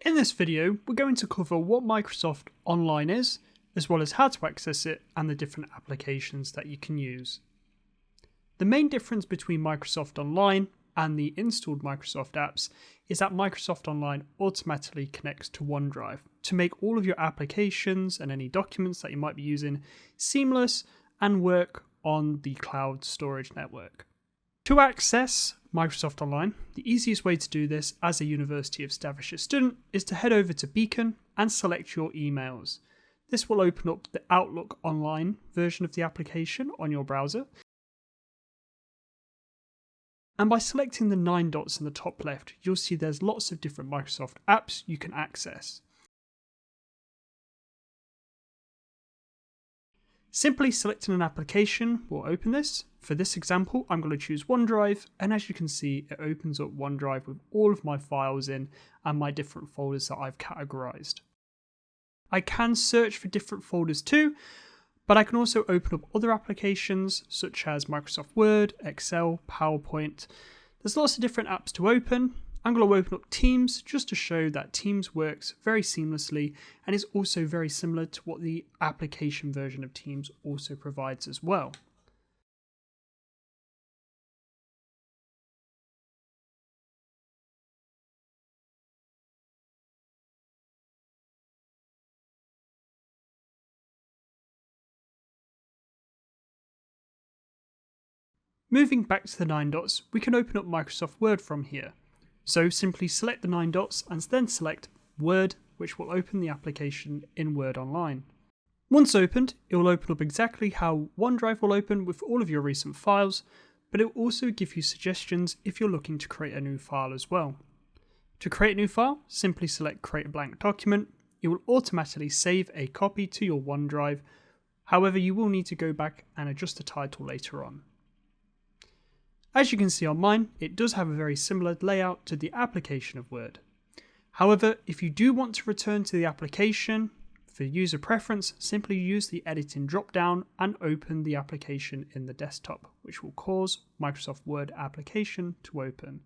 In this video, we're going to cover what Microsoft Online is, as well as how to access it and the different applications that you can use. The main difference between Microsoft Online and the installed Microsoft apps is that Microsoft Online automatically connects to OneDrive to make all of your applications and any documents that you might be using seamless and work on the cloud storage network. To access Microsoft Online, the easiest way to do this as a University of Staffordshire student is to head over to Beacon and select your emails. This will open up the Outlook Online version of the application on your browser. And by selecting the 9 dots in the top left, you'll see there's lots of different Microsoft apps you can access. Simply selecting an application will open this. For this example, I'm going to choose OneDrive, and as you can see, it opens up OneDrive with all of my files in and my different folders that I've categorized. I can search for different folders too, but I can also open up other applications such as Microsoft Word, Excel, PowerPoint. There's lots of different apps to open. I'm going to open up Teams just to show that Teams works very seamlessly and is also very similar to what the application version of Teams also provides as well. Moving back to the 9 dots, we can open up Microsoft Word from here. So simply select the 9 dots and then select Word, which will open the application in Word Online. Once opened, it will open up exactly how OneDrive will open with all of your recent files, but it will also give you suggestions if you're looking to create a new file as well. To create a new file, simply select Create a Blank Document. It will automatically save a copy to your OneDrive. However, you will need to go back and adjust the title later on. As you can see on mine, it does have a very similar layout to the application of Word. However, if you do want to return to the application, for user preference, simply use the editing drop-down and open the application in the desktop, which will cause Microsoft Word application to open.